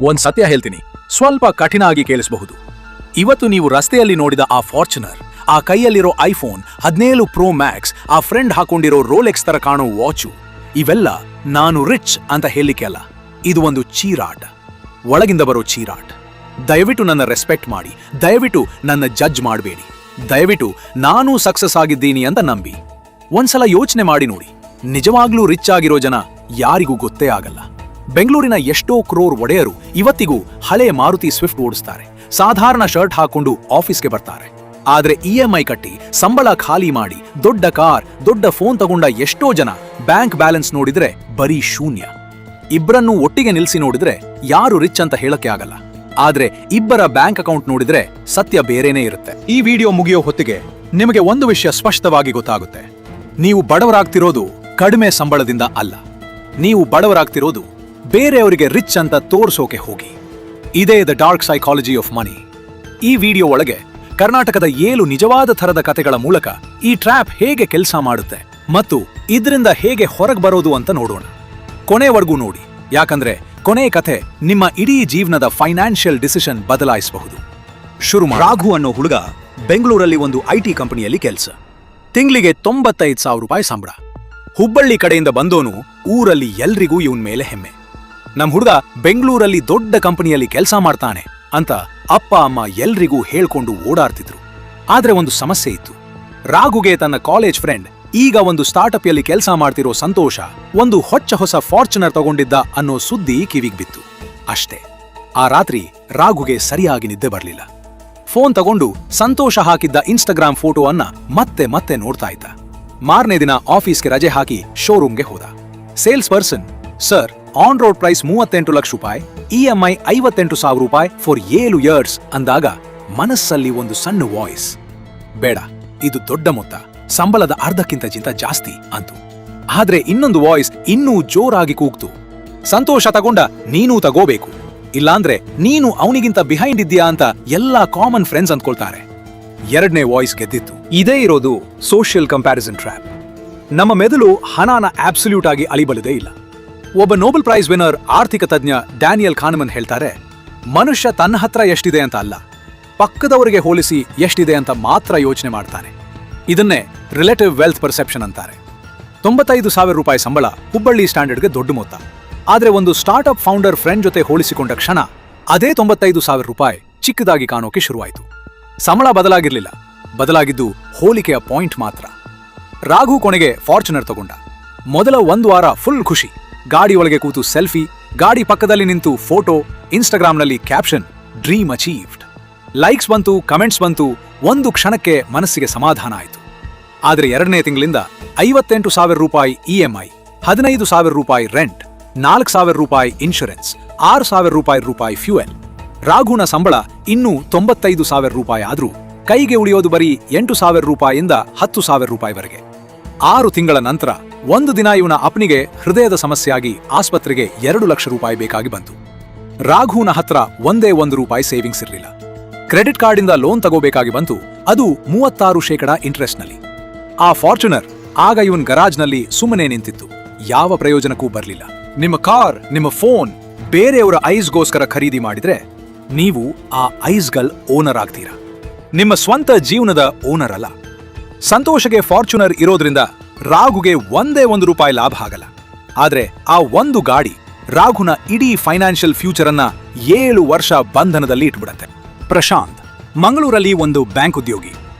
ಒಂದ್ ಸತ್ಯ ಹೇಳ್ತೀನಿ, ಸ್ವಲ್ಪ ಕಠಿಣ ಆಗಿ ಕೇಳಿಸಬಹುದು. ಇವತ್ತು ನೀವು ರಸ್ತೆಯಲ್ಲಿ ನೋಡಿದ ಆ ಫಾರ್ಚುನರ್, ಆ ಕೈಯಲ್ಲಿರೋ ಐಫೋನ್ 17 ಪ್ರೋ ಮ್ಯಾಕ್ಸ್, ಆ ಫ್ರೆಂಡ್ ಹಾಕೊಂಡಿರೋ ರೋಲೆಕ್ಸ್ ತರ ಕಾಣೋ ವಾಚು, ಇವೆಲ್ಲ ನಾನು ರಿಚ್ ಅಂತ ಹೇಳಲಿಕ್ಕೆ ಅಲ್ಲ. ಇದು ಒಂದು ಚೀರಾಟ, ಒಳಗಿಂದ ಬರೋ ಚೀರಾಟ. ದಯವಿಟ್ಟು ನನ್ನ ರೆಸ್ಪೆಕ್ಟ್ ಮಾಡಿ, ದಯವಿಟ್ಟು ನನ್ನ ಜಡ್ಜ್ ಮಾಡಬೇಡಿ, ದಯವಿಟ್ಟು ನಾನೂ ಸಕ್ಸಸ್ ಆಗಿದ್ದೀನಿ ಅಂತ ನಂಬಿ. ಒಂದ್ಸಲ ಯೋಚನೆ ಮಾಡಿ ನೋಡಿ, ನಿಜವಾಗ್ಲೂ ರಿಚ್ ಆಗಿರೋ ಜನ ಯಾರಿಗೂ ಗೊತ್ತೇ ಆಗಲ್ಲ. ಬೆಂಗಳೂರಿನ ಎಷ್ಟೋ ಕ್ರೋರ್ ಒಡೆಯರು ಇವತ್ತಿಗೂ ಹಳೆ ಮಾರುತಿ ಸ್ವಿಫ್ಟ್ ಓಡಿಸ್ತಾರೆ, ಸಾಧಾರಣ ಶರ್ಟ್ ಹಾಕೊಂಡು ಆಫೀಸ್ಗೆ ಬರ್ತಾರೆ. ಆದ್ರೆ EMI ಕಟ್ಟಿ ಸಂಬಳ ಖಾಲಿ ಮಾಡಿ ದೊಡ್ಡ ಕಾರ್, ದೊಡ್ಡ ಫೋನ್ ತಗೊಂಡ ಎಷ್ಟೋ ಜನ ಬ್ಯಾಂಕ್ ಬ್ಯಾಲೆನ್ಸ್ ನೋಡಿದ್ರೆ ಬರೀ ಶೂನ್ಯ. ಇಬ್ಬರನ್ನೂ ಒಟ್ಟಿಗೆ ನಿಲ್ಸಿ ನೋಡಿದ್ರೆ ಯಾರು ರಿಚ್ ಅಂತ ಹೇಳಕ್ಕೆ ಆಗಲ್ಲ. ಆದ್ರೆ ಇಬ್ಬರ ಬ್ಯಾಂಕ್ ಅಕೌಂಟ್ ನೋಡಿದ್ರೆ ಸತ್ಯ ಬೇರೆನೇ ಇರುತ್ತೆ. ಈ ವಿಡಿಯೋ ಮುಗಿಯೋ ಹೊತ್ತಿಗೆ ನಿಮಗೆ ಒಂದು ವಿಷಯ ಸ್ಪಷ್ಟವಾಗಿ ಗೊತ್ತಾಗುತ್ತೆ. ನೀವು ಬಡವರಾಗ್ತಿರೋದು ಕಡಿಮೆ ಸಂಬಳದಿಂದ ಅಲ್ಲ, ನೀವು ಬಡವರಾಗ್ತಿರೋದು ಬೇರೆಯವರಿಗೆ ರಿಚ್ ಅಂತ ತೋರ್ಸೋಕೆ ಹೋಗಿ. ಇದೇ the dark psychology of money. ಈ ವಿಡಿಯೋ ಒಳಗೆ ಕರ್ನಾಟಕದ 7 ನಿಜವಾದ ಥರದ ಕತೆಗಳ ಮೂಲಕ ಈ ಟ್ರ್ಯಾಪ್ ಹೇಗೆ ಕೆಲಸ ಮಾಡುತ್ತೆ ಮತ್ತು ಇದರಿಂದ ಹೇಗೆ ಹೊರಗೆ ಬರೋದು ಅಂತ ನೋಡೋಣ. ಕೊನೆವರೆಗೂ ನೋಡಿ, ಯಾಕಂದ್ರೆ ಕೊನೆ ಕಥೆ ನಿಮ್ಮ ಇಡೀ ಜೀವನದ ಫೈನಾನ್ಷಿಯಲ್ ಡಿಸಿಷನ್ ಬದಲಾಯಿಸಬಹುದು. ಶುರು ಮಾಡಿ. ರಾಘು ಅನ್ನೋ ಹುಡುಗ ಬೆಂಗಳೂರಲ್ಲಿ ಒಂದು IT ಕಂಪನಿಯಲ್ಲಿ ಕೆಲಸ. ತಿಂಗಳಿಗೆ 95,000 ರೂಪಾಯಿ ಸಂಬಳ. ಹುಬ್ಬಳ್ಳಿ ಕಡೆಯಿಂದ ಬಂದೋನು, ಊರಲ್ಲಿ ಎಲ್ರಿಗೂ ಇವನ್ ಮೇಲೆ ಹೆಮ್ಮೆ. ನಮ್ ಹುಡುಗ ಬೆಂಗಳೂರಲ್ಲಿ ದೊಡ್ಡ ಕಂಪನಿಯಲ್ಲಿ ಕೆಲಸ ಮಾಡ್ತಾನೆ ಅಂತ ಅಪ್ಪ ಅಮ್ಮ ಎಲ್ರಿಗೂ ಹೇಳ್ಕೊಂಡು ಓಡಾಡ್ತಿದ್ರು. ಆದ್ರೆ ಒಂದು ಸಮಸ್ಯೆ ಇತ್ತು. ರಾಘುಗೆ ತನ್ನ ಕಾಲೇಜ್ ಫ್ರೆಂಡ್, ಈಗ ಒಂದು ಸ್ಟಾರ್ಟ್ಅಪ್ ಯಲ್ಲಿ ಕೆಲಸ ಮಾಡ್ತಿರೋ ಸಂತೋಷ, ಒಂದು ಹೊಸ ಫಾರ್ಚುನರ್ ತಗೊಂಡಿದ್ದ ಅನ್ನೋ ಸುದ್ದಿ ಕಿವಿಗ್ ಬಿತ್ತು. ಅಷ್ಟೇ. ಆ ರಾತ್ರಿ ರಾಘುಗೆ ಸರಿಯಾಗಿ ನಿದ್ದೆ ಬರ್ಲಿಲ್ಲ. ಫೋನ್ ತಗೊಂಡು ಸಂತೋಷ ಹಾಕಿದ್ದ ಇನ್ಸ್ಟಾಗ್ರಾಮ್ ಫೋಟೋ ಅನ್ನ ಮತ್ತೆ ಮತ್ತೆ ನೋಡ್ತಾ ಇದ್ದ. ಮಾರನೇ ದಿನ ಆಫೀಸ್ಗೆ ರಜೆ ಹಾಕಿ ಶೋರೂಮ್ಗೆ ಹೋದ. Sales person, sir, on road price 38 ಲಕ್ಷ ರೂಪಾಯಿ, EMI 58,000 ರೂಪಾಯಿ ಫಾರ್ 7 ಇಯರ್ಸ್ ಅಂದಾಗ ಮನಸ್ಸಲ್ಲಿ ಒಂದು ಸಣ್ಣ ವಾಯ್ಸ್, ಬೇಡ, ಇದು ದೊಡ್ಡ ಮೊತ್ತ, ಸಂಬಳದ ಅರ್ಧಕ್ಕಿಂತ ಜಾಸ್ತಿ ಅಂತು. ಆದ್ರೆ ಇನ್ನೊಂದು ವಾಯ್ಸ್ ಇನ್ನೂ ಜೋರಾಗಿ ಕೂಗ್ತು, ಸಂತೋಷ ತಗೊಂಡ ನೀನೂ ತಗೋಬೇಕು, ಇಲ್ಲಾಂದ್ರೆ ನೀನು ಅವನಿಗಿಂತ ಬಿಹೈಂಡ್ ಇದ್ದೀಯಾ ಅಂತ ಎಲ್ಲಾ ಕಾಮನ್ ಫ್ರೆಂಡ್ಸ್ ಅಂದ್ಕೊಳ್ತಾರೆ. ಎರಡನೇ ವಾಯ್ಸ್ ಗೆದ್ದಿತ್ತು. ಇದೇ ಇರೋದು ಸೋಷಿಯಲ್ ಕಂಪ್ಯಾರಿಸನ್ ಟ್ರ್ಯಾಪ್. ನಮ್ಮ ಮೆದುಳು ಹಣನ ಆಬ್ಸಲ್ಯೂಟ್ ಆಗಿ ಅಳಿಬಲದೇ ಇಲ್ಲ. ಒಬ್ಬ ನೋಬೆಲ್ ಪ್ರೈಸ್ ವಿನ್ನರ್ ಆರ್ಥಿಕ ತಜ್ಞ ಡ್ಯಾನಿಯಲ್ ಕಾನಮನ್ ಹೇಳ್ತಾರೆ, ಮನುಷ್ಯ ತನ್ನ ಹತ್ರ ಎಷ್ಟಿದೆ ಅಂತ ಅಲ್ಲ, ಪಕ್ಕದವರಿಗೆ ಹೋಲಿಸಿ ಎಷ್ಟಿದೆ ಅಂತ ಮಾತ್ರ ಯೋಚನೆ ಮಾಡ್ತಾನೆ. ಇದನ್ನೇ ರಿಲೇಟಿವ್ ವೆಲ್ತ್ ಪರ್ಸೆಪ್ಷನ್ ಅಂತಾರೆ. 95,000 ರೂಪಾಯಿ ಸಂಬಳ ಹುಬ್ಬಳ್ಳಿ ಸ್ಟ್ಯಾಂಡರ್ಡ್ಗೆ ದೊಡ್ಡ ಮೊತ್ತ. ಆದ್ರೆ ಒಂದು ಸ್ಟಾರ್ಟ್ಅಪ್ ಫೌಂಡರ್ ಫ್ರೆಂಡ್ ಜೊತೆ ಹೋಲಿಸಿಕೊಂಡ ಕ್ಷಣ ಅದೇ 95,000 ರೂಪಾಯಿ ಚಿಕ್ಕದಾಗಿ ಕಾಣೋಕೆ ಶುರುವಾಯಿತು. ಸಂಬಳ ಬದಲಾಗಿರ್ಲಿಲ್ಲ, ಬದಲಾಗಿದ್ದು ಹೋಲಿಕೆಯ ಪಾಯಿಂಟ್ ಮಾತ್ರ. ರಾಘು ಕೊನೆಗೆ ಫಾರ್ಚುನರ್ ತಗೊಂಡ. ಮೊದಲ 1 ವಾರ ಫುಲ್ ಖುಷಿ. ಗಾಡಿ ಒಳಗೆ ಕೂತು ಸೆಲ್ಫಿ, ಗಾಡಿ ಪಕ್ಕದಲ್ಲಿ ನಿಂತು ಫೋಟೋ, ಇನ್ಸ್ಟಾಗ್ರಾಮ್ನಲ್ಲಿ ಕ್ಯಾಪ್ಷನ್, ಡ್ರೀಮ್ ಅಚೀವ್ಡ್. ಲೈಕ್ಸ್ ಬಂತು, ಕಮೆಂಟ್ಸ್ ಬಂತು, ಒಂದು ಕ್ಷಣಕ್ಕೆ ಮನಸ್ಸಿಗೆ ಸಮಾಧಾನ ಆಯಿತು. ಆದ್ರೆ 2ನೇ ತಿಂಗಳಿಂದ 58,000 ರೂಪಾಯಿ EMI, 15,000 ರೂಪಾಯಿ ರೆಂಟ್, 4,000 ರೂಪಾಯಿ ಇನ್ಶೂರೆನ್ಸ್, 6,000 ರೂಪಾಯಿ ಫ್ಯೂಯಲ್. ರಾಘುನ ಸಂಬಳ ಇನ್ನೂ 95,000 ರೂಪಾಯಿ ಆದ್ರೂ ಕೈಗೆ ಉಳಿಯೋದು ಬರೀ 8,000 ರೂಪಾಯಿಯಿಂದ 10,000 ರೂಪಾಯಿವರೆಗೆ. 6 ತಿಂಗಳ ನಂತರ ಒಂದು ದಿನ ಇವನ ಅಪ್ಪನಿಗೆ ಹೃದಯದ ಸಮಸ್ಯೆಯಾಗಿ ಆಸ್ಪತ್ರೆಗೆ 2 ಲಕ್ಷ ರೂಪಾಯಿ ಬೇಕಾಗಿ ಬಂತು. ರಾಘುನ ಹತ್ರ ಒಂದೇ 1 ರೂಪಾಯಿ ಸೇವಿಂಗ್ಸ್ ಇರಲಿಲ್ಲ. ಕ್ರೆಡಿಟ್ ಕಾರ್ಡಿಂದ ಲೋನ್ ತಗೋಬೇಕಾಗಿ ಬಂತು, ಅದು 36% ಇಂಟ್ರೆಸ್ಟ್ನಲ್ಲಿ. ಆ ಫಾರ್ಚುನರ್ ಆಗ ಇವನ್ ಗರಾಜ್ನಲ್ಲಿ ಸುಮ್ಮನೆ ನಿಂತಿತ್ತು, ಯಾವ ಪ್ರಯೋಜನಕ್ಕೂ ಬರಲಿಲ್ಲ. ನಿಮ್ಮ ಕಾರ್, ನಿಮ್ಮ ಫೋನ್ ಬೇರೆಯವರ ಐಸ್ಗೋಸ್ಕರ ಖರೀದಿ ಮಾಡಿದ್ರೆ ನೀವು ಆ ಐಸ್ಗಲ್ ಓನರ್ ಆಗ್ತೀರಾ, ನಿಮ್ಮ ಸ್ವಂತ ಜೀವನದ ಓನರ್ ಅಲ್ಲ. ಸಂತೋಷಗೆ ಫಾರ್ಚುನರ್ ಇರೋದ್ರಿಂದ ರಾಘುಗೆ ಒಂದೇ 1 ರೂಪಾಯಿ ಲಾಭ ಆಗಲ್ಲ. ಆದ್ರೆ ಆ ಒಂದು ಗಾಡಿ ರಾಘುನ ಇಡೀ ಫೈನಾನ್ಷಿಯಲ್ ಫ್ಯೂಚರ್ ಅನ್ನ 7 ವರ್ಷ ಬಂಧನದಲ್ಲಿ ಇಟ್ಬಿಡತ್ತೆ. ಪ್ರಶಾಂತ್ ಮಂಗಳೂರಲ್ಲಿ ಒಂದು ಬ್ಯಾಂಕ್ ಉದ್ಯೋಗಿ,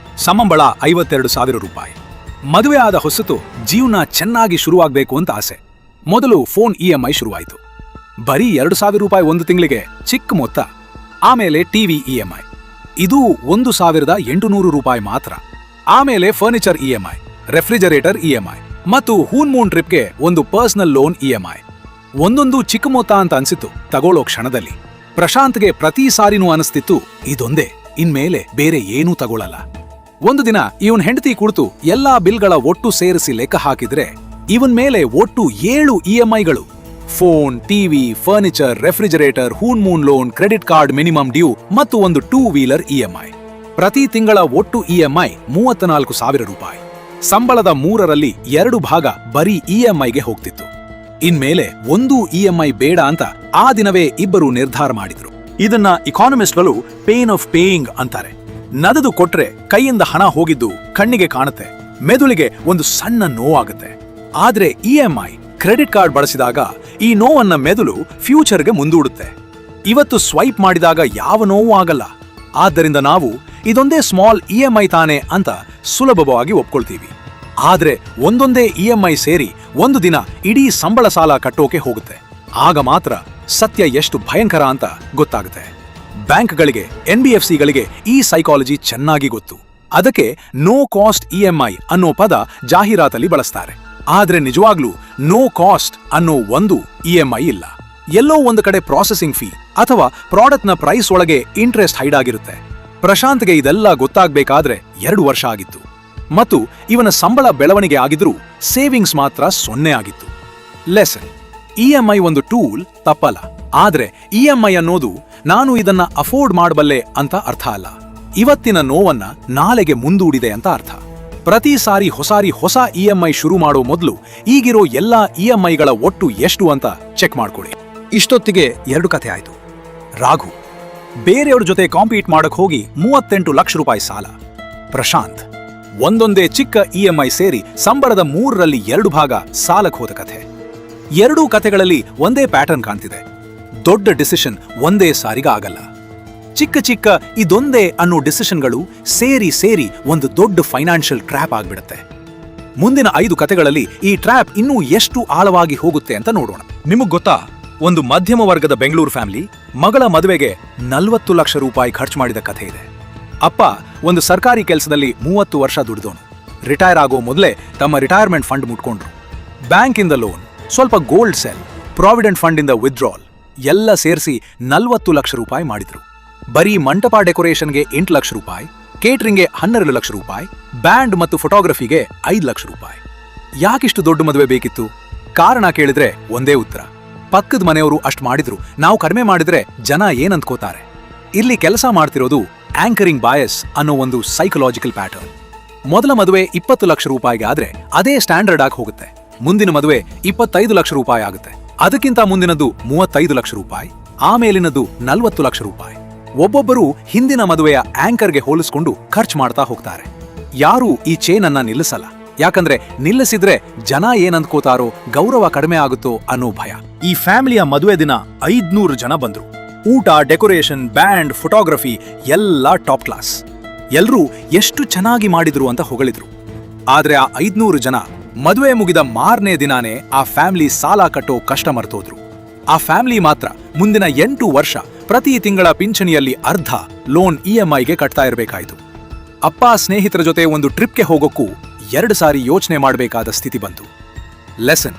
ಸಂಬಳ 52,000 ರೂಪಾಯಿ. ಮದುವೆ ಆದ ಹೊಸತು ಜೀವನ ಚೆನ್ನಾಗಿ ಶುರುವಾಗಬೇಕು ಅಂತ ಆಸೆ. ಮೊದಲು ಫೋನ್ EMI ಶುರುವಾಯಿತು. ಬರೀ 2,000 ರೂಪಾಯಿ ಒಂದು ತಿಂಗಳಿಗೆ, ಚಿಕ್ಕ ಮೊತ್ತ. ಆಮೇಲೆ ಟಿವಿ EMI, ಇದು 1,800 ರೂಪಾಯಿ ಮಾತ್ರ. ಆಮೇಲೆ ಫರ್ನಿಚರ್ EMI, ರೆಫ್ರಿಜರೇಟರ್ EMI ಮತ್ತು ಹೂನ್ಮೂನ್ ಟ್ರಿಪ್ಗೆ ಒಂದು ಪರ್ಸನಲ್ ಲೋನ್ EMI. ಒಂದೊಂದು ಚಿಕ್ಕ ಮೊತ್ತ ಅಂತ ಅನ್ಸಿತ್ತು ತಗೊಳ್ಳೋ ಕ್ಷಣದಲ್ಲಿ. ಪ್ರಶಾಂತ್ಗೆ ಪ್ರತಿ ಸಾರಿನೂ ಅನಿಸ್ತಿತ್ತು, ಇದೊಂದೇ, ಇನ್ಮೇಲೆ ಬೇರೆ ಏನೂ ತಗೊಳ್ಳಲ್ಲ. ಒಂದು ದಿನ ಇವನ್ ಹೆಂಡತಿ ಕುಳಿತು ಎಲ್ಲಾ ಬಿಲ್ಗಳ ಒಟ್ಟು ಸೇರಿಸಿ ಲೆಕ್ಕ ಹಾಕಿದ್ರೆ ಇವನ್ ಮೇಲೆ ಒಟ್ಟು 7 EMIಗಳು. Phone, TV, furniture, refrigerator, honeymoon loan, credit card minimum due ಮತ್ತು ಒಂದು 2 ವೀಲರ್ EMI. ಪ್ರತಿ ತಿಂಗಳ ಒಟ್ಟು EMI 34,000 ರೂಪಾಯಿ. ಸಂಬಳದ 3ರಲ್ಲಿ 2 ಭಾಗ ಬರೀ EMIಗೆ ಹೋಗ್ತಿತ್ತು. ಇನ್ಮೇಲೆ ಒಂದೂ ಇಎಂಐ ಬೇಡ ಅಂತ ಆ ದಿನವೇ ಇಬ್ಬರು ನಿರ್ಧಾರ ಮಾಡಿದ್ರು. ಇದನ್ನ ಇಕಾನಮಿಸ್ಟ್ಗಳು ಪೇನ್ ಆಫ್ ಪೇಯಿಂಗ್ ಅಂತಾರೆ. ನಗದು ಕೊಟ್ರೆ ಕೈಯಿಂದ ಹಣ ಹೋಗಿದ್ದು ಕಣ್ಣಿಗೆ ಕಾಣುತ್ತೆ, ಮೆದುಳಿಗೆ ಒಂದು ಸಣ್ಣ ನೋವಾಗುತ್ತೆ. ಆದ್ರೆ ಇಎಂಐ ಕ್ರೆಡಿಟ್ ಕಾರ್ಡ್ ಬಳಸಿದಾಗ ಈ ನೋವನ್ನ ಮೆದುಳು ಫ್ಯೂಚರ್ಗೆ ಮುಂದೂಡುತ್ತೆ. ಇವತ್ತು ಸ್ವೈಪ್ ಮಾಡಿದಾಗ ಯಾವ ನೋವು ಆಗಲ್ಲ. ಆದ್ದರಿಂದ ನಾವು ಇದೊಂದೇ ಸ್ಮಾಲ್ ಇಎಂಐ ತಾನೆ ಅಂತ ಸುಲಭವಾಗಿ ಒಪ್ಕೊಳ್ತೀವಿ. ಆದ್ರೆ ಒಂದೊಂದೇ ಇಎಂಐ ಸೇರಿ ಒಂದು ದಿನ ಇಡೀ ಸಂಬಳ ಸಾಲ ಕಟ್ಟೋಕೆ ಹೋಗುತ್ತೆ. ಆಗ ಮಾತ್ರ ಸತ್ಯ ಎಷ್ಟು ಭಯಂಕರ ಅಂತ ಗೊತ್ತಾಗುತ್ತೆ. ಬ್ಯಾಂಕ್ಗಳಿಗೆ, ಎನ್ಬಿಎಫ್ಸಿಗಳಿಗೆ ಈ ಸೈಕಾಲಜಿ ಚೆನ್ನಾಗಿ ಗೊತ್ತು. ಅದಕ್ಕೆ ನೋ ಕಾಸ್ಟ್ ಇಎಂಐ ಅನ್ನೋ ಪದ ಜಾಹೀರಾತಲ್ಲಿ ಬಳಸ್ತಾರೆ. ಆದ್ರೆ ನಿಜವಾಗ್ಲೂ ನೋ ಕಾಸ್ಟ್ ಅನ್ನೋ ಒಂದು ಇಎಂಐ ಇಲ್ಲ. ಎಲ್ಲೋ ಒಂದು ಕಡೆ ಪ್ರಾಸೆಸಿಂಗ್ ಫೀ ಅಥವಾ ಪ್ರಾಡಕ್ಟ್ನ ಪ್ರೈಸ್ ಒಳಗೆ ಇಂಟ್ರೆಸ್ಟ್ ಹೈಡ್ ಆಗಿರುತ್ತೆ. ಪ್ರಶಾಂತ್ಗೆ ಇದೆಲ್ಲ ಗೊತ್ತಾಗಬೇಕಾದ್ರೆ 2 ವರ್ಷ ಆಗಿತ್ತು. ಮತ್ತು ಇವನ ಸಂಬಳ ಬೆಳವಣಿಗೆ ಆಗಿದ್ರೂ ಸೇವಿಂಗ್ಸ್ ಮಾತ್ರ 0 ಆಗಿತ್ತು. ಲೆಸನ್: ಇಎಂಐ ಒಂದು ಟೂಲ್ ತಪ್ಪಲ್ಲ, ಆದ್ರೆ ಇಎಂಐ ಅನ್ನೋದು ನಾನು ಇದನ್ನ ಅಫೋರ್ಡ್ ಮಾಡಬಲ್ಲೆ ಅಂತ ಅರ್ಥ ಅಲ್ಲ. ಇವತ್ತಿನ ನೋವನ್ನ ನಾಳೆಗೆ ಮುಂದೂಡಿದೆ ಅಂತ ಅರ್ಥ. ಪ್ರತಿ ಸಾರಿ ಹೊಸ ಇಎಂಐ ಶುರು ಮಾಡೋ ಮೊದಲು ಈಗಿರೋ ಎಲ್ಲಾ ಇಎಂಐಗಳ ಒಟ್ಟು ಎಷ್ಟು ಅಂತ ಚೆಕ್ ಮಾಡ್ಕೊಳ್ಳಿ. ಇಷ್ಟೊತ್ತಿಗೆ 2 ಕಥೆ ಆಯ್ತು. ರಾಘು ಬೇರೆಯವ್ರ ಜೊತೆ ಕಾಂಪೀಟ್ ಮಾಡಕ್ ಹೋಗಿ 38 ಲಕ್ಷ ರೂಪಾಯಿ ಸಾಲ. ಪ್ರಶಾಂತ್ ಒಂದೊಂದೇ ಚಿಕ್ಕ ಇಎಂಐ ಸೇರಿ ಸಂಬಳದ 3ರಲ್ಲಿ 2 ಭಾಗ ಸಾಲಕ್ ಹೋದ ಕಥೆ. ಎರಡೂ ಕಥೆಗಳಲ್ಲಿ ಒಂದೇ ಪ್ಯಾಟರ್ನ್ ಕಾಣ್ತಿದೆ. ದೊಡ್ಡ ಡಿಸಿಷನ್ ಒಂದೇ ಸಾರಿಗ ಆಗಲ್ಲ. ಚಿಕ್ಕ ಇದೊಂದೇ ಅನ್ನೋ ಡಿಸಿಷನ್ಗಳು ಸೇರಿ ಒಂದು ದೊಡ್ಡ ಫೈನಾನ್ಷಿಯಲ್ ಟ್ರ್ಯಾಪ್ ಆಗ್ಬಿಡುತ್ತೆ. ಮುಂದಿನ 5 ಕಥೆಗಳಲ್ಲಿ ಈ ಟ್ರ್ಯಾಪ್ ಇನ್ನೂ ಎಷ್ಟು ಆಳವಾಗಿ ಹೋಗುತ್ತೆ ಅಂತ ನೋಡೋಣ. ನಿಮಗ್ ಗೊತ್ತಾ, ಒಂದು ಮಧ್ಯಮ ವರ್ಗದ ಬೆಂಗಳೂರು ಫ್ಯಾಮಿಲಿ ಮಗಳ ಮದುವೆಗೆ 40 ಲಕ್ಷ ರೂಪಾಯಿ ಖರ್ಚು ಮಾಡಿದ ಕಥೆ ಇದೆ. ಅಪ್ಪ ಒಂದು ಸರ್ಕಾರಿ ಕೆಲಸದಲ್ಲಿ 30 ವರ್ಷ ದುಡಿದೋನು. ರಿಟೈರ್ ಆಗೋ ಮೊದಲೇ ತಮ್ಮ ರಿಟೈರ್ಮೆಂಟ್ ಫಂಡ್ ಮುಟ್ಕೊಂಡ್ರು. ಬ್ಯಾಂಕಿಂದ ಲೋನ್, ಸ್ವಲ್ಪ ಗೋಲ್ಡ್ ಸೆಲ್, ಪ್ರಾವಿಡೆಂಟ್ ಫಂಡಿಂದ ವಿತ್ಡ್ರಾಲ್ ಎಲ್ಲ ಸೇರಿಸಿ 40 ಲಕ್ಷ ರೂಪಾಯಿ ಮಾಡಿದ್ರು. ಬರೀ ಮಂಟಪ ಡೆಕೋರೇಷನ್ಗೆ 8 ಲಕ್ಷ ರೂಪಾಯಿ, ಕೇಟರಿಂಗ್ಗೆ 12 ಲಕ್ಷ ರೂಪಾಯಿ, ಬ್ಯಾಂಡ್ ಮತ್ತು ಫೋಟೋಗ್ರಫಿಗೆ 5 ಲಕ್ಷ ರೂಪಾಯಿ. ಯಾಕಿಷ್ಟು ದೊಡ್ಡ ಮದುವೆ ಬೇಕಿತ್ತು? ಕಾರಣ ಕೇಳಿದ್ರೆ ಒಂದೇ ಉತ್ತರ: ಪಕ್ಕದ ಮನೆಯವರು ಅಷ್ಟು ಮಾಡಿದ್ರು, ನಾವು ಕಡಿಮೆ ಮಾಡಿದ್ರೆ ಜನ ಏನಂದ್ಕೋತಾರೆ. ಇಲ್ಲಿ ಕೆಲಸ ಮಾಡ್ತಿರೋದು ಆಂಕರಿಂಗ್ ಬಾಯಸ್ ಅನ್ನೋ ಒಂದು ಸೈಕಲಾಜಿಕಲ್ ಪ್ಯಾಟರ್ನ್. ಮೊದಲ ಮದುವೆ 20 ಲಕ್ಷ ರೂಪಾಯಿಗೆ ಆದ್ರೆ ಅದೇ ಸ್ಟ್ಯಾಂಡರ್ಡ್ ಆಗಿ ಹೋಗುತ್ತೆ. ಮುಂದಿನ ಮದುವೆ 25 ಲಕ್ಷ ರೂಪಾಯಿ ಆಗುತ್ತೆ. ಅದಕ್ಕಿಂತ ಮುಂದಿನದು 35 ಲಕ್ಷ ರೂಪಾಯಿ, ಆಮೇಲಿನದು 40 ಲಕ್ಷ ರೂಪಾಯಿ. ಒಬ್ಬೊಬ್ಬರು ಹಿಂದಿನ ಮದುವೆಯ ಆಂಕರ್ಗೆ ಹೋಲಿಸ್ಕೊಂಡು ಖರ್ಚು ಮಾಡ್ತಾ ಹೋಗ್ತಾರೆ. ಯಾರೂ ಈ ಚೇನ್ ಅನ್ನ ನಿಲ್ಲಿಸಲ್ಲ. ಯಾಕಂದ್ರೆ ನಿಲ್ಲಿಸಿದ್ರೆ ಜನ ಏನಂದ್ಕೋತಾರೋ, ಗೌರವ ಕಡಿಮೆ ಆಗುತ್ತೋ ಅನ್ನೋ ಭಯ. ಈ ಫ್ಯಾಮಿಲಿಯ ಮದುವೆ ದಿನ 500 ಜನ ಬಂದ್ರು. ಊಟ, ಡೆಕೋರೇಷನ್, ಬ್ಯಾಂಡ್, ಫೋಟೋಗ್ರಫಿ ಎಲ್ಲ ಟಾಪ್ ಕ್ಲಾಸ್. ಎಲ್ರೂ ಎಷ್ಟು ಚೆನ್ನಾಗಿ ಮಾಡಿದ್ರು ಅಂತ ಹೊಗಳಿದ್ರು. ಆದ್ರೆ ಆ 500 ಜನ ಮದುವೆ ಮುಗಿದ ಮಾರನೇ ದಿನಾನೇ ಆ ಫ್ಯಾಮಿಲಿ ಸಾಲ ಕಟ್ಟೋ ಕಷ್ಟ ಮರ್ತೋದ್ರು. ಆ ಫ್ಯಾಮಿಲಿ ಮಾತ್ರ ಮುಂದಿನ 8 ವರ್ಷ ಪ್ರತಿ ತಿಂಗಳ ಪಿಂಚಣಿಯಲ್ಲಿ ಅರ್ಧ ಲೋನ್ ಇಎಂಐಗೆ ಕಟ್ತಾ ಇರಬೇಕಾಯಿತು. ಅಪ್ಪ ಸ್ನೇಹಿತರ ಜೊತೆ ಒಂದು ಟ್ರಿಪ್ಗೆ ಹೋಗೋಕ್ಕೂ 2 ಸಾರಿ ಯೋಚನೆ ಮಾಡಬೇಕಾದ ಸ್ಥಿತಿ ಬಂತು. ಲೆಸನ್: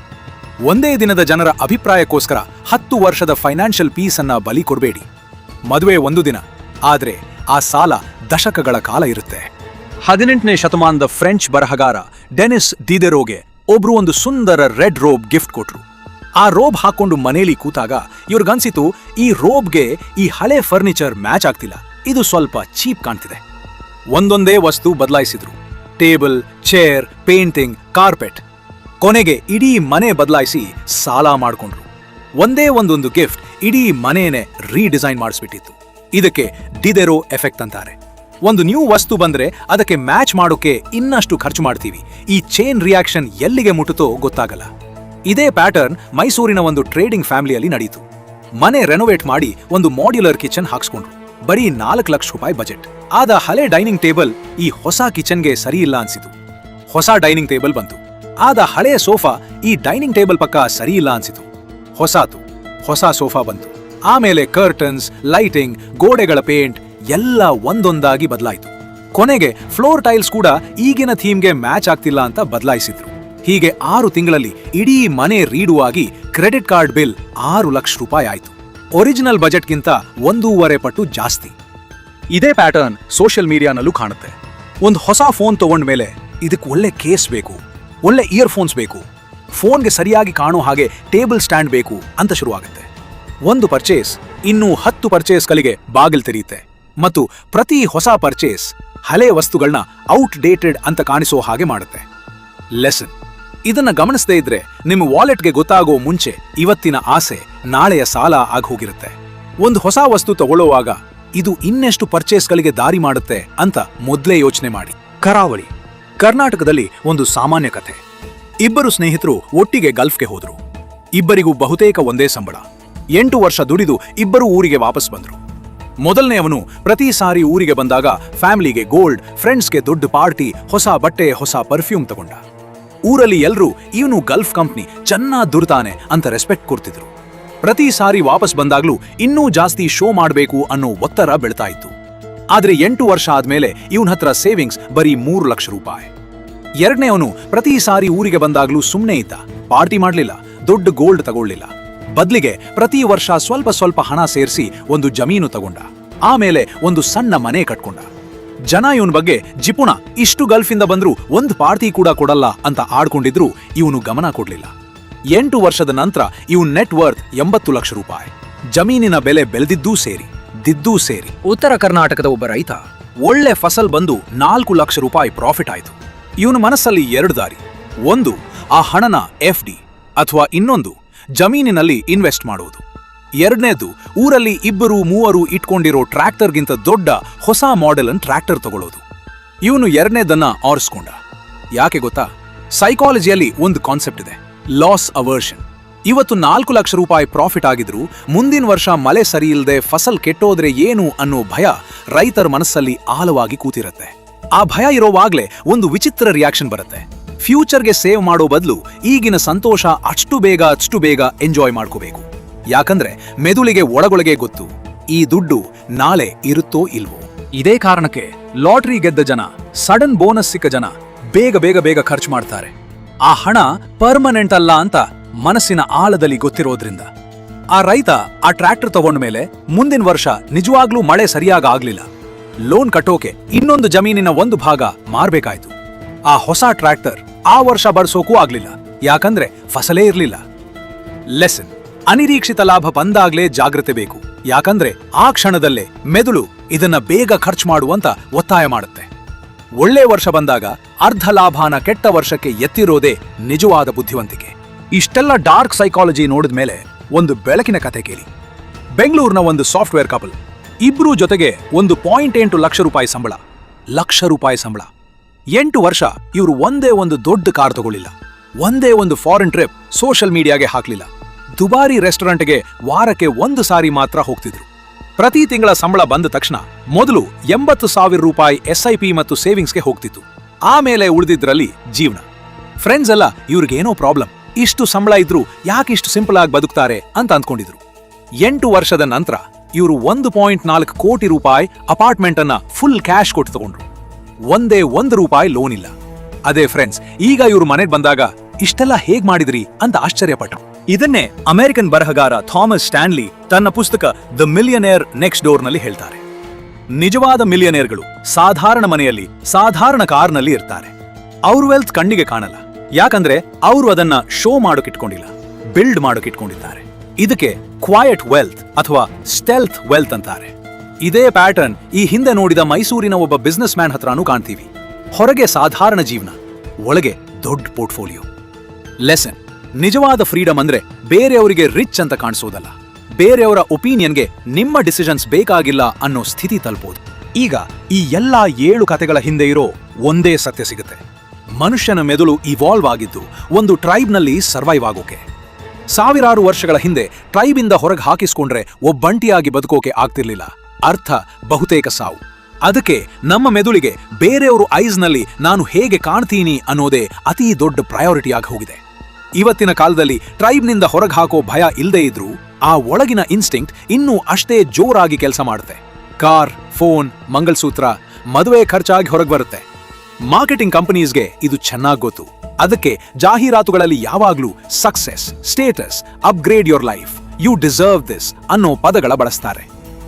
ಒಂದೇ ದಿನದ ಜನರ ಅಭಿಪ್ರಾಯಕ್ಕೋಸ್ಕರ 10 ವರ್ಷದ ಫೈನಾನ್ಷಿಯಲ್ ಪೀಸ್ ಅನ್ನ ಬಲಿ ಕೊಡಬೇಡಿ. ಮದುವೆ ಒಂದು ದಿನ, ಆದ್ರೆ ಆ ಸಾಲ ದಶಕಗಳ ಕಾಲ ಇರುತ್ತೆ. 18ನೇ ಶತಮಾನದ ಫ್ರೆಂಚ್ ಬರಹಗಾರ ಡೆನಿಸ್ ದಿದೆರೋಗೆ ಒಬ್ರು ಒಂದು ಸುಂದರ ರೆಡ್ ರೋಬ್ ಗಿಫ್ಟ್ ಕೊಟ್ರು. ಆ ರೋಬ್ ಹಾಕೊಂಡು ಮನೇಲಿ ಕೂತಾಗ ಇವ್ರಿಗನ್ಸಿತು, ಈ ರೋಬ್ಗೆ ಈ ಹಳೆ ಫರ್ನಿಚರ್ ಮ್ಯಾಚ್ ಆಗ್ತಿಲ್ಲ, ಇದು ಸ್ವಲ್ಪ ಚೀಪ್ ಕಾಣ್ತಿದೆ. ಒಂದೊಂದೇ ವಸ್ತು ಬದಲಾಯಿಸಿದ್ರು: ಟೇಬಲ್, ಚೇರ್, ಪೇಂಟಿಂಗ್, ಕಾರ್ಪೆಟ್. ಕೊನೆಗೆ ಇಡೀ ಮನೆ ಬದಲಾಯಿಸಿ ಸಾಲ ಮಾಡ್ಕೊಂಡ್ರು. ಒಂದೇ ಒಂದೊಂದು ಗಿಫ್ಟ್ ಇಡೀ ಮನೇನೆ ರೀಡಿಸೈನ್ ಮಾಡಿಸ್ಬಿಟ್ಟಿತ್ತು. ಇದಕ್ಕೆ ಡಿದೆರೋ ಎಫೆಕ್ಟ್ ಅಂತಾರೆ. ಒಂದು ನ್ಯೂ ವಸ್ತು ಬಂದ್ರೆ ಅದಕ್ಕೆ ಮ್ಯಾಚ್ ಮಾಡೋಕೆ ಇನ್ನಷ್ಟು ಖರ್ಚು ಮಾಡ್ತೀವಿ. ಈ ಚೈನ್ ರಿಯಾಕ್ಷನ್ ಎಲ್ಲಿಗೆ ಮುಟ್ಟುತ್ತೋ ಗೊತ್ತಾಗಲ್ಲ. ಇದೇ ಪ್ಯಾಟರ್ನ್ ಮೈಸೂರಿನ ಒಂದು ಟ್ರೇಡಿಂಗ್ ಫ್ಯಾಮಿಲಿಯಲ್ಲಿ ನಡೆಯಿತು. ಮನೆ ರೆನೋವೇಟ್ ಮಾಡಿ ಒಂದು ಮಾಡ್ಯುಲರ್ ಕಿಚನ್ ಹಾಕ್ಸ್ಕೊಂಡ್ರು. ಬರೀ 4 ಲಕ್ಷ ರೂಪಾಯಿ ಬಜೆಟ್. ಆದ ಹಳೆ ಡೈನಿಂಗ್ ಟೇಬಲ್ ಈ ಹೊಸ ಕಿಚನ್ಗೆ ಸರಿ ಇಲ್ಲ ಅನ್ಸಿತು. ಹೊಸ ಡೈನಿಂಗ್ ಟೇಬಲ್ ಬಂತು. ಆದ ಹಳೆಯ ಸೋಫಾ ಈ ಡೈನಿಂಗ್ ಟೇಬಲ್ ಪಕ್ಕ ಸರಿ ಇಲ್ಲ ಅನ್ಸಿತು. ಹೊಸ ಸೋಫಾ ಬಂತು. ಆಮೇಲೆ ಕರ್ಟನ್ಸ್, ಲೈಟಿಂಗ್, ಗೋಡೆಗಳ ಪೇಂಟ್ ಎಲ್ಲ ಒಂದೊಂದಾಗಿ ಬದಲಾಯಿತು. ಕೊನೆಗೆ ಫ್ಲೋರ್ ಟೈಲ್ಸ್ ಕೂಡ ಈಗಿನ ಥೀಮ್ಗೆ ಮ್ಯಾಚ್ ಆಗ್ತಿಲ್ಲ ಅಂತ ಬದಲಾಯಿಸಿದ್ರು. ಹೀಗೆ 6 ತಿಂಗಳಲ್ಲಿ ಇಡೀ ಮನೆ ರೀಡುವಾಗಿ ಕ್ರೆಡಿಟ್ ಕಾರ್ಡ್ ಬಿಲ್ 6 ಲಕ್ಷ ರೂಪಾಯಿ ಆಯ್ತು. ಒರಿಜಿನಲ್ ಬಜೆಟ್ಗಿಂತ 1.5 ಪಟ್ಟು ಜಾಸ್ತಿ. ಇದೇ ಪ್ಯಾಟರ್ನ್ ಸೋಷಿಯಲ್ ಮೀಡಿಯಾನಲ್ಲೂ ಕಾಣುತ್ತೆ. ಒಂದು ಹೊಸ ಫೋನ್ ತಗೊಂಡ್ಮೇಲೆ ಇದಕ್ಕೆ ಒಳ್ಳೆ ಕೇಸ್ ಬೇಕು, ಒಳ್ಳೆ ಇಯರ್ಫೋನ್ಸ್ ಬೇಕು, ಫೋನ್ಗೆ ಸರಿಯಾಗಿ ಕಾಣೋ ಹಾಗೆ ಟೇಬಲ್ ಸ್ಟ್ಯಾಂಡ್ ಬೇಕು ಅಂತ ಶುರುವಾಗುತ್ತೆ. ಒಂದು ಪರ್ಚೇಸ್ ಇನ್ನೂ 10 ಪರ್ಚೇಸ್ಗಳಿಗೆ ಬಾಗಿಲು ತೆರೆಯುತ್ತೆ. ಮತ್ತು ಪ್ರತಿ ಹೊಸ ಪರ್ಚೇಸ್ ಹಳೆ ವಸ್ತುಗಳನ್ನ ಔಟ್ಡೇಟೆಡ್ ಅಂತ ಕಾಣಿಸೋ ಹಾಗೆ ಮಾಡುತ್ತೆ. ಲೆಸನ್: ಇದನ್ನ ಗಮನಿಸದೇ ಇದ್ರೆ ನಿಮ್ಮ ವಾಲೆಟ್ಗೆ ಗೊತ್ತಾಗೋ ಮುಂಚೆ ಇವತ್ತಿನ ಆಸೆ ನಾಳೆಯ ಸಾಲ ಆಗೋಗಿರುತ್ತೆ. ಒಂದು ಹೊಸ ವಸ್ತು ತಗೊಳ್ಳುವಾಗ ಇದು ಇನ್ನೆಷ್ಟು ಪರ್ಚೇಸ್ಗಳಿಗೆ ದಾರಿ ಮಾಡುತ್ತೆ ಅಂತ ಮೊದಲೇ ಯೋಚನೆ ಮಾಡಿ. ಕರಾವಳಿ ಕರ್ನಾಟಕದಲ್ಲಿ ಒಂದು ಸಾಮಾನ್ಯ ಕಥೆ. ಇಬ್ಬರು ಸ್ನೇಹಿತರು ಒಟ್ಟಿಗೆ ಗಲ್ಫ್ಗೆ ಹೋದ್ರು. ಇಬ್ಬರಿಗೂ ಬಹುತೇಕ ಒಂದೇ ಸಂಬಳ. 8 ವರ್ಷ ದುಡಿದು ಇಬ್ಬರು ಊರಿಗೆ ವಾಪಸ್ ಬಂದ್ರು. ಮೊದಲನೆಯವನು ಪ್ರತಿ ಸಾರಿ ಊರಿಗೆ ಬಂದಾಗ ಫ್ಯಾಮಿಲಿಗೆ ಗೋಲ್ಡ್, ಫ್ರೆಂಡ್ಸ್ಗೆ ದೊಡ್ಡ ಪಾರ್ಟಿ, ಹೊಸ ಬಟ್ಟೆ, ಹೊಸ ಪರ್ಫ್ಯೂಮ್ ತಗೊಂಡ. ಊರಲ್ಲಿ ಎಲ್ರೂ ಇವನು ಗಲ್ಫ್ ಕಂಪ್ನಿ ಚೆನ್ನಾಗ್ ದುಡ್ತಾನೆ ಅಂತ ರೆಸ್ಪೆಕ್ಟ್ ಕೊಡ್ತಿದ್ರು. ಪ್ರತಿ ಸಾರಿ ವಾಪಸ್ ಬಂದಾಗ್ಲೂ ಇನ್ನೂ ಜಾಸ್ತಿ ಶೋ ಮಾಡಬೇಕು ಅನ್ನೋ ಒತ್ತಡ ಬೆಳ್ತಾ ಇತ್ತು. ಆದ್ರೆ 8 ವರ್ಷ ಆದ್ಮೇಲೆ ಇವನ ಹತ್ರ ಸೇವಿಂಗ್ಸ್ ಬರೀ 3 ಲಕ್ಷ ರೂಪಾಯಿ. ಎರಡನೇವನು ಪ್ರತಿ ಸಾರಿ ಊರಿಗೆ ಬಂದಾಗ್ಲೂ ಸುಮ್ಮನೆ ಇದ್ದ, ಪಾರ್ಟಿ ಮಾಡ್ಲಿಲ್ಲ, ದೊಡ್ಡ ಗೋಲ್ಡ್ ತಗೊಳ್ಳಿಲ್ಲ. ಬದ್ಲಿಗೆ ಪ್ರತಿ ವರ್ಷ ಸ್ವಲ್ಪ ಸ್ವಲ್ಪ ಹಣ ಸೇರಿಸಿ ಒಂದು ಜಮೀನು ತಗೊಂಡ. ಆಮೇಲೆ ಒಂದು ಸಣ್ಣ ಮನೆ ಕಟ್ಕೊಂಡ. ಜನ ಇವನ್ ಬಗ್ಗೆ ಜಿಪುಣ, ಇಷ್ಟು ಗಲ್ಫಿಂದ ಬಂದ್ರು ಒಂದು ಪಾರ್ಟಿ ಕೂಡ ಕೊಡಲ್ಲ ಅಂತ ಆಡ್ಕೊಂಡಿದ್ರು ಇವನು ಗಮನ ಕೊಡ್ಲಿಲ್ಲ. 8 ವರ್ಷದ ನಂತರ ಇವನ್ ನೆಟ್ ವರ್ತ್ 80 ಲಕ್ಷ ರೂಪಾಯಿ. ಜಮೀನಿನ ಬೆಲೆ ಬೆಳೆದಿದ್ದೂ ಸೇರಿ ದಿದ್ದೂ ಸೇರಿ. ಉತ್ತರ ಕರ್ನಾಟಕದ ಒಬ್ಬ ರೈತ ಒಳ್ಳೆ ಫಸಲ್ ಬಂದು 4 ಲಕ್ಷ ರೂಪಾಯಿ ಪ್ರಾಫಿಟ್ ಆಯ್ತು. ಇವನ ಮನಸ್ಸಲ್ಲಿ 2 ದಾರಿ. ಒಂದು, ಆ ಹಣನ FD ಅಥವಾ ಇನ್ನೊಂದು ಜಮೀನಿನಲ್ಲಿ ಇನ್ವೆಸ್ಟ್ ಮಾಡುವುದು. ಎರಡನೇದು, ಊರಲ್ಲಿ 2-3 ಇಟ್ಕೊಂಡಿರೋ ಟ್ರ್ಯಾಕ್ಟರ್ಗಿಂತ ದೊಡ್ಡ ಹೊಸ ಮಾಡೆಲ್ ಟ್ರ್ಯಾಕ್ಟರ್ ತಗೊಳ್ಳೋದು. ಇವನು ಎರಡನೇದನ್ನ ಆರಿಸ್ಕೊಂಡ. ಯಾಕೆ ಗೊತ್ತಾ? ಸೈಕಾಲಜಿಯಲ್ಲಿ ಒಂದು ಕಾನ್ಸೆಪ್ಟ್ ಇದೆ, ಲಾಸ್ ಅವರ್ಷನ್. ಇವತ್ತು 4 ಲಕ್ಷ ರೂಪಾಯಿ ಪ್ರಾಫಿಟ್ ಆಗಿದ್ರು ಮುಂದಿನ ವರ್ಷ ಮಳೆ ಸರಿಯಿಲ್ಲದೆ ಫಸಲ್ ಕೆಟ್ಟೋದ್ರೆ ಏನು ಅನ್ನೋ ಭಯ ರೈತರ ಮನಸ್ಸಲ್ಲಿ ಆಳವಾಗಿ ಕೂತಿರತ್ತೆ. ಆ ಭಯ ಇರೋವಾಗ್ಲೇ ಒಂದು ವಿಚಿತ್ರ ರಿಯಾಕ್ಷನ್ ಬರುತ್ತೆ. ಫ್ಯೂಚರ್ಗೆ ಸೇವ್ ಮಾಡೋ ಬದಲು ಈಗಿನ ಸಂತೋಷ ಅಷ್ಟು ಬೇಗ ಎಂಜಾಯ್ ಮಾಡ್ಕೋಬೇಕು. ಯಾಕಂದ್ರೆ ಮೆದುಳಿಗೆ ಒಳಗೊಳಗೆ ಗೊತ್ತು, ಈ ದುಡ್ಡು ನಾಳೆ ಇರುತ್ತೋ ಇಲ್ವೋ. ಇದೇ ಕಾರಣಕ್ಕೆ ಲಾಟರಿ ಗೆದ್ದ ಜನ, ಸಡನ್ ಬೋನಸ್ ಸಿಕ್ಕ ಜನ ಬೇಗ ಖರ್ಚು ಮಾಡ್ತಾರೆ. ಆ ಹಣ ಪರ್ಮನೆಂಟ್ ಅಲ್ಲ ಅಂತ ಮನಸ್ಸಿನ ಆಳದಲ್ಲಿ ಗೊತ್ತಿರೋದ್ರಿಂದ. ಆ ರೈತ ಆ ಟ್ರ್ಯಾಕ್ಟರ್ ತಗೊಂಡ ಮೇಲೆ ಮುಂದಿನ ವರ್ಷ ನಿಜವಾಗ್ಲೂ ಮಳೆ ಸರಿಯಾಗಿ ಆಗ್ಲಿಲ್ಲ. ಲೋನ್ ಕಟ್ಟೋಕೆ ಇನ್ನೊಂದು ಜಮೀನಿನ ಒಂದು ಭಾಗ ಮಾರ್ಬೇಕಾಯ್ತು. ಆ ಹೊಸ ಟ್ರ್ಯಾಕ್ಟರ್ ಆ ವರ್ಷ ಬಳಸೋಕೂ ಆಗ್ಲಿಲ್ಲ, ಯಾಕಂದ್ರೆ ಫಸಲೇ ಇರ್ಲಿಲ್ಲ. ಲೆಸನ್: ಅನಿರೀಕ್ಷಿತ ಲಾಭ ಬಂದಾಗ್ಲೇ ಜಾಗ್ರತೆ ಬೇಕು. ಯಾಕಂದ್ರೆ ಆ ಕ್ಷಣದಲ್ಲೇ ಮೆದುಳು ಇದನ್ನ ಬೇಗ ಖರ್ಚು ಮಾಡುವಂತ ಒತ್ತಾಯ ಮಾಡುತ್ತೆ. ಒಳ್ಳೆ ವರ್ಷ ಬಂದಾಗ ಅರ್ಧ ಲಾಭನ ಕೆಟ್ಟ ವರ್ಷಕ್ಕೆ ಎತ್ತಿರೋದೇ ನಿಜವಾದ ಬುದ್ಧಿವಂತಿಕೆ. ಇಷ್ಟೆಲ್ಲ ಡಾರ್ಕ್ ಸೈಕಾಲಜಿ ನೋಡಿದ್ಮೇಲೆ ಒಂದು ಬೆಳಕಿನ ಕಥೆ ಕೇಳಿ. ಬೆಂಗಳೂರಿನ ಒಂದು ಸಾಫ್ಟ್ವೇರ್ ಕಪಲ್, ಇಬ್ರೂ ಜೊತೆಗೆ 1.8 ಲಕ್ಷ ರೂಪಾಯಿ ಸಂಬಳ. 8 ವರ್ಷ ಇವರು ಒಂದೇ ಒಂದು ದೊಡ್ಡ ಕಾರ್ ತಗೊಳ್ಳಿಲ್ಲ, ಒಂದೇ ಒಂದು ಫಾರಿನ್ ಟ್ರಿಪ್ ಸೋಷಿಯಲ್ ಮೀಡಿಯಾಗೆ ಹಾಕ್ಲಿಲ್ಲ. ದುಬಾರಿ ರೆಸ್ಟೋರೆಂಟ್ಗೆ ವಾರಕ್ಕೆ 1 ಸಾರಿ ಮಾತ್ರ ಹೋಗ್ತಿದ್ರು. ಪ್ರತಿ ತಿಂಗಳ ಸಂಬಳ ಬಂದ ತಕ್ಷಣ ಮೊದಲು 80,000 ರೂಪಾಯಿ SIP ಮತ್ತು ಸೇವಿಂಗ್ಸ್ಗೆ ಹೋಗ್ತಿತ್ತು. ಆಮೇಲೆ ಉಳಿದಿದ್ರಲ್ಲಿ ಜೀವನ. ಫ್ರೆಂಡ್ಸ್ ಎಲ್ಲ ಇವ್ರಿಗೇನೋ ಪ್ರಾಬ್ಲಮ್, ಇಷ್ಟು ಸಂಬಳ ಇದ್ರು ಯಾಕಿಷ್ಟು ಸಿಂಪಲ್ ಆಗಿ ಬದುಕ್ತಾರೆ ಅಂತ ಅಂದ್ಕೊಂಡಿದ್ರು. 8 ವರ್ಷದ ನಂತರ ಇವರು 1.4 ಕೋಟಿ ರೂಪಾಯಿ ಅಪಾರ್ಟ್ಮೆಂಟ್ ಅನ್ನ ಫುಲ್ ಕ್ಯಾಶ್ ಕೊಟ್ಟು ತಗೊಂಡ್ರು. ಒಂದೇ 1 ರೂಪಾಯಿ ಲೋನ್ ಇಲ್ಲ. ಅದೇ ಫ್ರೆಂಡ್ಸ್ ಈಗ ಇವ್ರು ಮನೆಗೆ ಬಂದಾಗ ಇಷ್ಟೆಲ್ಲ ಹೇಗ್ ಮಾಡಿದ್ರಿ ಅಂತ ಆಶ್ಚರ್ಯಪಟ್ರು. ಇದನ್ನೇ ಅಮೆರಿಕನ್ ಬರಹಗಾರ ಥಾಮಸ್ ಸ್ಟ್ಯಾನ್ಲಿ ತನ್ನ ಪುಸ್ತಕ ದ ಮಿಲಿಯನೇರ್ ನೆಕ್ಸ್ಟ್ ಡೋರ್ ನಲ್ಲಿ ಹೇಳ್ತಾರೆ. ನಿಜವಾದ ಮಿಲಿಯನೇರ್ಗಳು ಸಾಧಾರಣ ಮನೆಯಲ್ಲಿ ಸಾಧಾರಣ ಕಾರ್ನಲ್ಲಿ ಇರ್ತಾರೆ. ಅವ್ರ ವೆಲ್ತ್ ಕಣ್ಣಿಗೆ ಕಾಣಲ್ಲ, ಯಾಕಂದ್ರೆ ಅವರು ಅದನ್ನ ಶೋ ಮಾಡೋಕಿಟ್ಕೊಂಡಿಲ್ಲ, ಬಿಲ್ಡ್ ಮಾಡೋಕಿಟ್ಕೊಂಡಿದ್ದಾರೆ. ಇದಕ್ಕೆ ಕ್ವಾಯಟ್ ವೆಲ್ತ್ ಅಥವಾ ಸ್ಟೆಲ್ತ್ ವೆಲ್ತ್ ಅಂತಾರೆ. ಇದೇ ಪ್ಯಾಟರ್ನ್ ಈ ಹಿಂದೆ ನೋಡಿದ ಮೈಸೂರಿನ ಒಬ್ಬ ಬಿಸ್ನೆಸ್ ಮ್ಯಾನ್ ಹತ್ರನೂ ಕಾಣ್ತೀವಿ. ಹೊರಗೆ ಸಾಧಾರಣ ಜೀವನ, ಒಳಗೆ ದೊಡ್ಡ ಪೋರ್ಟ್ಫೋಲಿಯೋ. ಲೆಸನ್: ನಿಜವಾದ ಫ್ರೀಡಮ್ ಅಂದ್ರೆ ಬೇರೆಯವರಿಗೆ ರಿಚ್ ಅಂತ ಕಾಣಿಸೋದಲ್ಲ, ಬೇರೆಯವರ ಒಪಿನಿಯನ್ಗೆ ನಿಮ್ಮ ಡಿಸಿಷನ್ಸ್ ಬೇಕಾಗಿಲ್ಲ ಅನ್ನೋ ಸ್ಥಿತಿ ತಲುಪೋದು. ಈಗ ಈ ಎಲ್ಲಾ 7 ಕಥೆಗಳ ಹಿಂದೆ ಇರೋ ಒಂದೇ ಸತ್ಯ ಸಿಗುತ್ತೆ. ಮನುಷ್ಯನ ಮೆದುಳು ಇವಾಲ್ವ್ ಆಗಿದ್ದು ಒಂದು ಟ್ರೈಬ್ನಲ್ಲಿ ಸರ್ವೈವ್ ಆಗೋಕೆ. ಸಾವಿರಾರು ವರ್ಷಗಳ ಹಿಂದೆ ಟ್ರೈಬಿಂದ ಹೊರಗೆ ಹಾಕಿಸ್ಕೊಂಡ್ರೆ ಒಬ್ಬಂಟಿಯಾಗಿ ಬದುಕೋಕೆ ಆಗ್ತಿರ್ಲಿಲ್ಲ. ಅರ್ಥ ಬಹುತೇಕ ಸಾವು. ಅದಕ್ಕೆ ನಮ್ಮ ಮೆದುಳಿಗೆ ಬೇರೆಯವರು ಐಸ್ನಲ್ಲಿ ನಾನು ಹೇಗೆ ಕಾಣ್ತೀನಿ ಅನ್ನೋದೇ ಅತಿ ದೊಡ್ಡ ಪ್ರಯಾರಿಟಿ ಆಗಿ ಹೋಗಿದೆ. ಇವತ್ತಿನ ಕಾಲದಲ್ಲಿ ಟ್ರೈಬ್ನಿಂದ ಹೊರಗೆ ಹಾಕೋ ಭಯ ಇಲ್ಲದೆ ಇದ್ರೂ ಆ ಒಳಗಿನ ಇನ್ಸ್ಟಿಂಕ್ಟ್ ಇನ್ನೂ ಅಷ್ಟೇ ಜೋರಾಗಿ ಕೆಲಸ ಮಾಡುತ್ತೆ. ಕಾರ್, ಫೋನ್, ಮಂಗಲ್ಸೂತ್ರ, ಮದುವೆ ಖರ್ಚಾಗಿ ಹೊರಗೆ ಬರುತ್ತೆ. ಮಾರ್ಕೆಟಿಂಗ್ ಕಂಪನೀಸ್ಗೆ ಇದು ಚೆನ್ನಾಗಿ ಗೊತ್ತು. ಅದಕ್ಕೆ ಜಾಹೀರಾತುಗಳಲ್ಲಿ ಯಾವಾಗ್ಲೂ success, status, upgrade your life, you deserve this ಅನ್ನೋ ಪದಗಳ ಬಳಸ್ತಾರೆ.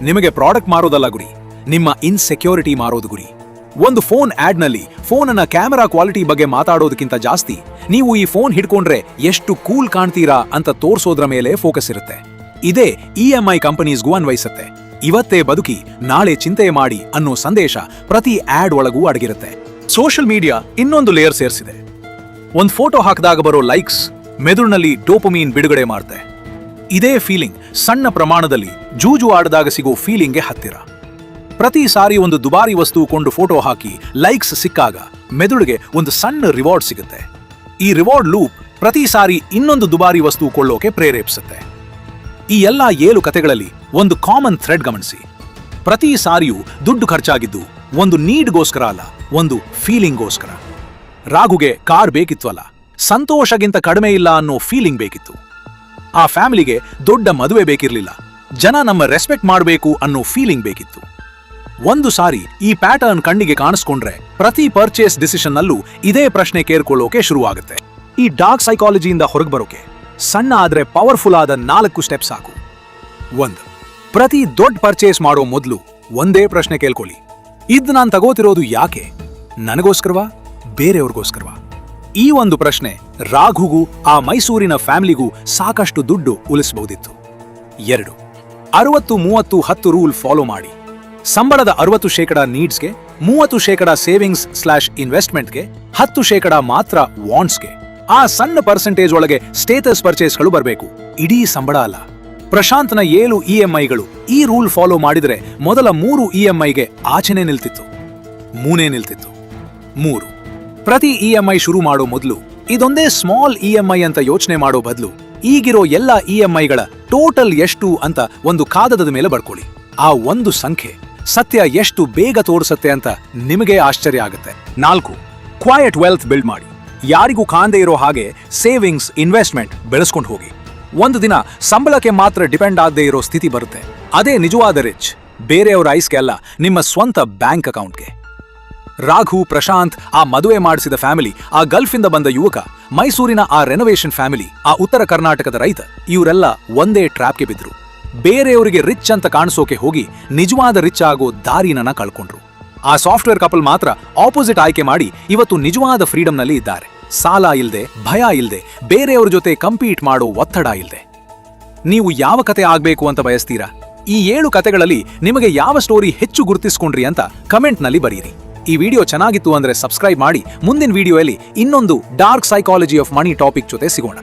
ನಿಮಗೆ ಪ್ರಾಡಕ್ಟ್ ಮಾರೋದಲ್ಲ ಗುರಿ, ನಿಮ್ಮ ಇನ್ಸೆಕ್ಯೂರಿಟಿ ಮಾರೋದು ಗುರಿ. ಒಂದು ಫೋನ್ ಆಡ್ ನಲ್ಲಿ ಫೋನ್ನ ಕ್ಯಾಮೆರಾ ಕ್ವಾಲಿಟಿ ಬಗ್ಗೆ ಮಾತಾಡೋದಕ್ಕಿಂತ ಜಾಸ್ತಿ ನೀವು ಈ ಫೋನ್ ಹಿಡ್ಕೊಂಡ್ರೆ ಎಷ್ಟು ಕೂಲ್ ಕಾಣ್ತೀರಾ ಅಂತ ತೋರ್ಸೋದ್ರ ಮೇಲೆ ಫೋಕಸ್ ಇರುತ್ತೆ. ಇದೇ EMI ಕಂಪನೀಸ್ಗೂ ಅನ್ವಯಿಸುತ್ತೆ. ಇವತ್ತೇ ಬದುಕಿ ನಾಳೆ ಚಿಂತೆ ಮಾಡಿ ಅನ್ನೋ ಸಂದೇಶ ಪ್ರತಿ ಆಡ್ ಒಳಗೂ ಅಡಗಿರುತ್ತೆ. ಸೋಷಿಯಲ್ ಮೀಡಿಯಾ ಇನ್ನೊಂದು ಲೇಯರ್ ಸೇರಿಸಿದೆ. ಒಂದ್ ಫೋಟೋ ಹಾಕಿದಾಗ ಬರೋ ಲೈಕ್ಸ್ ಮೆದುಳಿನಲ್ಲಿ ಡೋಪಮೀನ್ ಬಿಡುಗಡೆ ಮಾಡುತ್ತೆ. ಇದೇ ಫೀಲಿಂಗ್ ಸಣ್ಣ ಪ್ರಮಾಣದಲ್ಲಿ ಜೂಜು ಆಡಿದಾಗ ಸಿಗೋ ಫೀಲಿಂಗ್ಗೆ ಹತ್ತಿರ. ಪ್ರತಿ ಸಾರಿ ಒಂದು ದುಬಾರಿ ವಸ್ತು ಕೊಂಡು ಫೋಟೋ ಹಾಕಿ ಲೈಕ್ಸ್ ಸಿಕ್ಕಾಗ ಮೆದುಳಿಗೆ ಒಂದು ಸಣ್ಣ ರಿವಾರ್ಡ್ ಸಿಗುತ್ತೆ. ಈ ರಿವಾರ್ಡ್ ಲೂಪ್ ಪ್ರತಿ ಸಾರಿ ಇನ್ನೊಂದು ದುಬಾರಿ ವಸ್ತು ಕೊಳ್ಳೋಕೆ ಪ್ರೇರೇಪಿಸುತ್ತೆ. ಈ ಎಲ್ಲಾ 7 ಕಥೆಗಳಲ್ಲಿ ಒಂದು ಕಾಮನ್ ಥ್ರೆಡ್ ಗಮನಿಸಿ. ಪ್ರತಿ ಸಾರಿಯೂ ದುಡ್ಡು ಖರ್ಚಾಗಿದ್ದು ಒಂದು ನೀಡ್ಗೋಸ್ಕರ ಅಲ್ಲ, ಒಂದು ಫೀಲಿಂಗ್ಗೋಸ್ಕರ. ರಾಘುಗೆ ಕಾರ್ ಬೇಕಿತ್ತು ಅಲ್ಲ, ಸಂತೋಷಗಿಂತ ಕಡಿಮೆ ಇಲ್ಲ ಅನ್ನೋ ಫೀಲಿಂಗ್ ಬೇಕಿತ್ತು. ಆ ಫ್ಯಾಮಿಲಿಗೆ ದೊಡ್ಡ ಮದುವೆ ಬೇಕಿರ್ಲಿಲ್ಲ, ಜನ ನಮ್ಮ ರೆಸ್ಪೆಕ್ಟ್ ಮಾಡಬೇಕು ಅನ್ನೋ ಫೀಲಿಂಗ್ ಬೇಕಿತ್ತು. ಒಂದು ಸಾರಿ ಈ ಪ್ಯಾಟರ್ನ್ ಕಣ್ಣಿಗೆ ಕಾಣಿಸ್ಕೊಂಡ್ರೆ ಪ್ರತಿ ಪರ್ಚೇಸ್ ಡಿಸಿಷನ್ನಲ್ಲೂ ಇದೇ ಪ್ರಶ್ನೆ ಕೇಳ್ಕೊಳ್ಳೋಕೆ ಶುರುವಾಗುತ್ತೆ. ಈ ಡಾರ್ಕ್ ಸೈಕಾಲಜಿಯಿಂದ ಹೊರಗೆ ಬರೋಕೆ ಸಣ್ಣ ಆದ್ರೆ ಪವರ್ಫುಲ್ ಆದ 4 ಸ್ಟೆಪ್ಸ್ ಸಾಕು. 1. ಪ್ರತಿ ದೊಡ್ಡ ಪರ್ಚೇಸ್ ಮಾಡೋ ಮೊದಲು ಒಂದೇ ಪ್ರಶ್ನೆ ಕೇಳ್ಕೊಳ್ಳಿ. ಇದ್ ನಾನು ತಗೋತಿರೋದು ಯಾಕೆ? ನನಗೋಸ್ಕರವಾ, ಬೇರೆಯವ್ರಿಗೋಸ್ಕರವಾ? ಈ ಒಂದು ಪ್ರಶ್ನೆ ರಾಘುಗೂ ಆ ಮೈಸೂರಿನ ಫ್ಯಾಮಿಲಿಗೂ ಸಾಕಷ್ಟು ದುಡ್ಡು ಉಳಿಸಬಹುದಿತ್ತು. 2. 60-30-10 ರೂಲ್ ಫಾಲೋ ಮಾಡಿ. ಸಂಬಳದ 60% ನೀಡ್ಸ್ಗೆ, 30% ಸೇವಿಂಗ್ಸ್/ಇನ್ವೆಸ್ಟ್ಮೆಂಟ್ಗೆ, 10% ಮಾತ್ರ ವಾಂಟ್ಸ್ಗೆ. ಆ ಸಣ್ಣ ಪರ್ಸೆಂಟೇಜ್ ಒಳಗೆ ಸ್ಟೇಟಸ್ ಪರ್ಚೇಸ್ಗಳು ಬರಬೇಕು, ಇಡೀ ಸಂಬಳ ಅಲ್ಲ. ಪ್ರಶಾಂತ್ನ 7 EMIಗಳು ಈ ರೂಲ್ ಫಾಲೋ ಮಾಡಿದ್ರೆ ಮೊದಲ 3 EMIಗೆ ಆಚೆನೆ ನಿಲ್ತಿತ್ತು, 3. ಪ್ರತಿ EMI ಶುರು ಮಾಡೋ ಮೊದಲು ಇದೊಂದೇ ಸ್ಮಾಲ್ EMI ಅಂತ ಯೋಚನೆ ಮಾಡೋ ಬದಲು ಈಗಿರೋ ಎಲ್ಲ EMIಗಳ ಟೋಟಲ್ ಎಷ್ಟು ಅಂತ ಒಂದು ಕಾಗದದ ಮೇಲೆ ಬರ್ಕೊಳ್ಳಿ. ಆ ಒಂದು ಸಂಖ್ಯೆ ಸತ್ಯ ಎಷ್ಟು ಬೇಗ ತೋರಿಸುತ್ತೆ ಅಂತ ನಿಮಗೆ ಆಶ್ಚರ್ಯ ಆಗುತ್ತೆ. 4. ಕ್ವಾಯಟ್ ವೆಲ್ತ್ ಬಿಲ್ಡ್ ಮಾಡಿ. ಯಾರಿಗೂ ಕಾಣದೇ ಇರೋ ಹಾಗೆ ಸೇವಿಂಗ್ಸ್, ಇನ್ವೆಸ್ಟ್ಮೆಂಟ್ ಬೆಳೆಸ್ಕೊಂಡು ಹೋಗಿ. ಒಂದು ದಿನ ಸಂಬಳಕ್ಕೆ ಮಾತ್ರ ಡಿಪೆಂಡ್ ಆಗದೆ ಇರೋ ಸ್ಥಿತಿ ಬರುತ್ತೆ. ಅದೇ ನಿಜವಾದ ರಿಚ್. ಬೇರೆಯವರ ಐಸ್ಗೆ ಅಲ್ಲ, ನಿಮ್ಮ ಸ್ವಂತ ಬ್ಯಾಂಕ್ ಅಕೌಂಟ್ಗೆ. ರಾಘು, ಪ್ರಶಾಂತ್, ಆ ಮದುವೆ ಮಾಡಿಸಿದ ಫ್ಯಾಮಿಲಿ, ಆ ಗಲ್ಫಿಂದ ಬಂದ ಯುವಕ, ಮೈಸೂರಿನ ಆ ರೆನೋವೇಷನ್ ಫ್ಯಾಮಿಲಿ, ಆ ಉತ್ತರ ಕರ್ನಾಟಕದ ರೈತ, ಇವರೆಲ್ಲ ಒಂದೇ ಟ್ರ್ಯಾಪ್ಗೆ ಬಿದ್ರು. ಬೇರೆಯವರಿಗೆ ರಿಚ್ ಅಂತ ಕಾಣಿಸೋಕೆ ಹೋಗಿ ನಿಜವಾದ ರಿಚ್ ಆಗೋ ದಾರಿನ ಕಳ್ಕೊಂಡ್ರು. ಆ ಸಾಫ್ಟ್ವೇರ್ ಕಪಲ್ ಮಾತ್ರ ಆಪೋಸಿಟ್ ಆಯ್ಕೆ ಮಾಡಿ ಇವತ್ತು ನಿಜವಾದ ಫ್ರೀಡಂನಲ್ಲಿ ಇದ್ದಾರೆ. ಸಾಲ ಇಲ್ದೆ, ಭಯ ಇಲ್ದೆ, ಬೇರೆಯವ್ರ ಜೊತೆ ಕಂಪೀಟ್ ಮಾಡೋ ಒತ್ತಡ ಇಲ್ದೆ. ನೀವು ಯಾವ ಕತೆ ಆಗ್ಬೇಕು ಅಂತ ಬಯಸ್ತೀರಾ? ಈ 7 ಕತೆಗಳಲ್ಲಿ ನಿಮಗೆ ಯಾವ ಸ್ಟೋರಿ ಹೆಚ್ಚು ಗುರುತಿಸ್ಕೊಂಡ್ರಿ ಅಂತ ಕಮೆಂಟ್ನಲ್ಲಿ ಬರೀರಿ. ಈ ವಿಡಿಯೋ ಚೆನ್ನಾಗಿತ್ತು ಅಂದ್ರೆ ಸಬ್ಸ್ಕ್ರೈಬ್ ಮಾಡಿ. ಮುಂದಿನ ವಿಡಿಯೋಯಲ್ಲಿ ಇನ್ನೊಂದು dark psychology of money topic ಜೊತೆ ಸಿಗೋಣ.